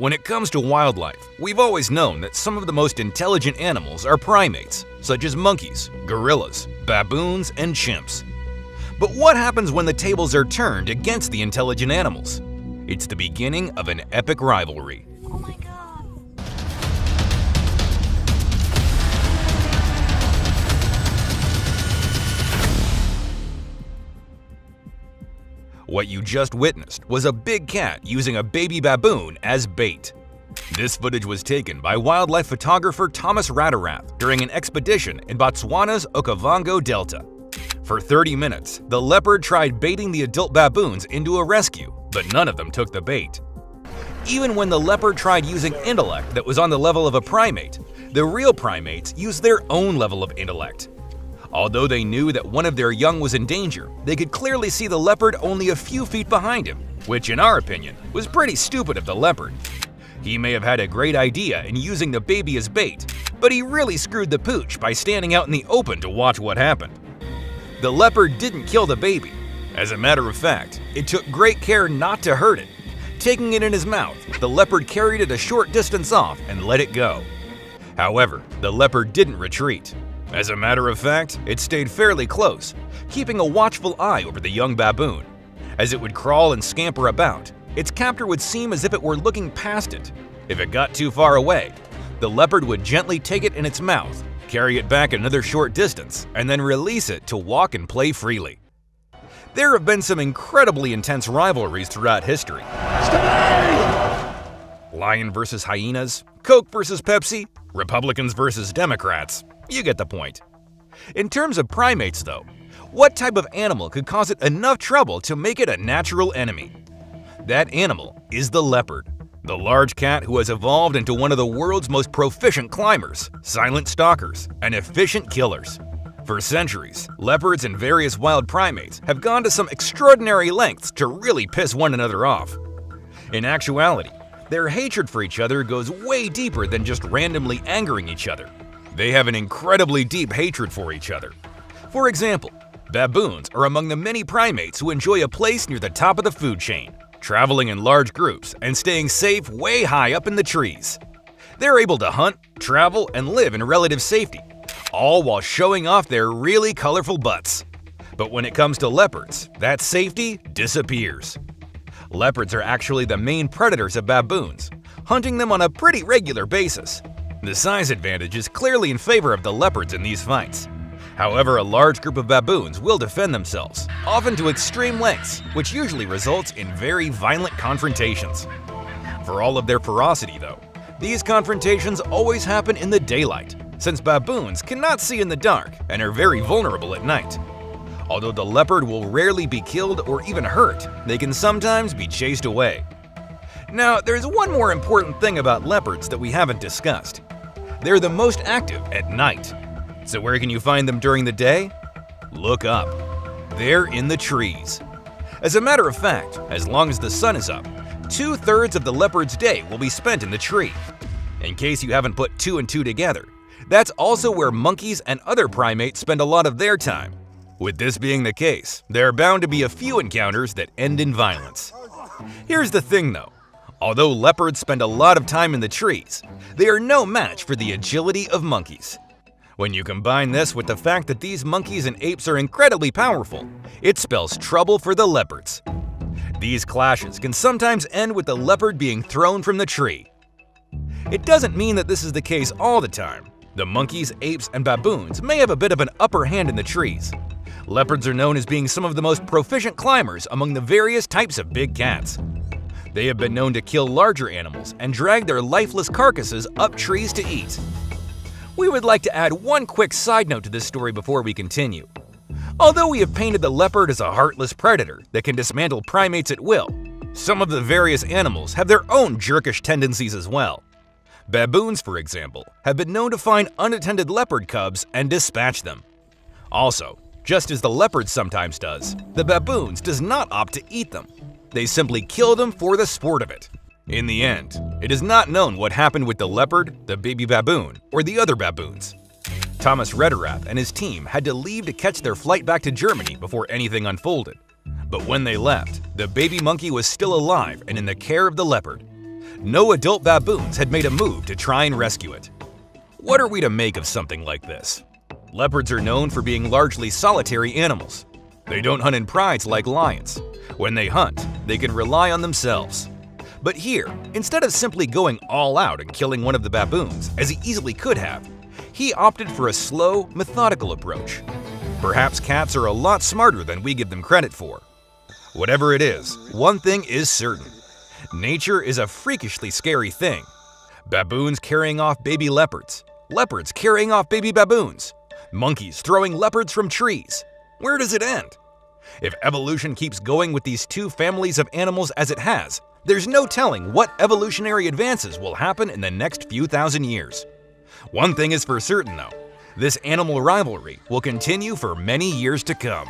When it comes to wildlife, we've always known that some of the most intelligent animals are primates, such as monkeys, gorillas, baboons, and chimps. But what happens when the tables are turned against the intelligent animals? It's the beginning of an epic rivalry. Oh my god. What you just witnessed was a big cat using a baby baboon as bait. This footage was taken by wildlife photographer Thomas Raderath during an expedition in Botswana's Okavango Delta. For 30 minutes, the leopard tried baiting the adult baboons into a rescue, but none of them took the bait. Even when the leopard tried using intellect that was on the level of a primate, the real primates used their own level of intellect. Although they knew that one of their young was in danger, they could clearly see the leopard only a few feet behind him, which in our opinion was pretty stupid of the leopard. He may have had a great idea in using the baby as bait, but he really screwed the pooch by standing out in the open to watch what happened. The leopard didn't kill the baby. As a matter of fact, it took great care not to hurt it. Taking it in his mouth, the leopard carried it a short distance off and let it go. However, the leopard didn't retreat. As a matter of fact, it stayed fairly close, keeping a watchful eye over the young baboon. As it would crawl and scamper about, its captor would seem as if it were looking past it. If it got too far away, the leopard would gently take it in its mouth, carry it back another short distance, and then release it to walk and play freely. There have been some incredibly intense rivalries throughout history. Lion versus hyenas, Coke versus Pepsi, Republicans versus Democrats. You get the point. In terms of primates though, what type of animal could cause it enough trouble to make it a natural enemy? That animal is the leopard, the large cat who has evolved into one of the world's most proficient climbers, silent stalkers, and efficient killers. For centuries, leopards and various wild primates have gone to some extraordinary lengths to really piss one another off. In actuality, their hatred for each other goes way deeper than just randomly angering each other. They have an incredibly deep hatred for each other. For example, baboons are among the many primates who enjoy a place near the top of the food chain, traveling in large groups and staying safe way high up in the trees. They're able to hunt, travel, and live in relative safety, all while showing off their really colorful butts. But when it comes to leopards, that safety disappears. Leopards are actually the main predators of baboons, hunting them on a pretty regular basis. The size advantage is clearly in favor of the leopards in these fights. However, a large group of baboons will defend themselves, often to extreme lengths, which usually results in very violent confrontations. For all of their ferocity though, these confrontations always happen in the daylight, since baboons cannot see in the dark and are very vulnerable at night. Although the leopard will rarely be killed or even hurt, they can sometimes be chased away. Now, there's one more important thing about leopards that we haven't discussed. They're the most active at night. So where can you find them during the day? Look up. They're in the trees. As a matter of fact, as long as the sun is up, 2/3 of the leopard's day will be spent in the tree. In case you haven't put two and two together, that's also where monkeys and other primates spend a lot of their time. With this being the case, there are bound to be a few encounters that end in violence. Here's the thing though. Although leopards spend a lot of time in the trees, they are no match for the agility of monkeys. When you combine this with the fact that these monkeys and apes are incredibly powerful, it spells trouble for the leopards. These clashes can sometimes end with the leopard being thrown from the tree. It doesn't mean that this is the case all the time. The monkeys, apes, and baboons may have a bit of an upper hand in the trees. Leopards are known as being some of the most proficient climbers among the various types of big cats. They have been known to kill larger animals and drag their lifeless carcasses up trees to eat. We would like to add one quick side note to this story before we continue. Although we have painted the leopard as a heartless predator that can dismantle primates at will, some of the various animals have their own jerkish tendencies as well. Baboons, for example, have been known to find unattended leopard cubs and dispatch them. Also, just as the leopard sometimes does, the baboons does not opt to eat them. They simply kill them for the sport of it. In the end, it is not known what happened with the leopard, the baby baboon, or the other baboons. Thomas Raderath and his team had to leave to catch their flight back to Germany before anything unfolded. But when they left, the baby monkey was still alive and in the care of the leopard. No adult baboons had made a move to try and rescue it. What are we to make of something like this? Leopards are known for being largely solitary animals. They don't hunt in prides like lions. When they hunt, they can rely on themselves. But here, instead of simply going all out and killing one of the baboons, as he easily could have, he opted for a slow, methodical approach. Perhaps cats are a lot smarter than we give them credit for. Whatever it is, one thing is certain. Nature is a freakishly scary thing. Baboons carrying off baby leopards, leopards carrying off baby baboons, monkeys throwing leopards from trees. Where does it end? If evolution keeps going with these two families of animals as it has, there's no telling what evolutionary advances will happen in the next few thousand years. One thing is for certain though, this animal rivalry will continue for many years to come.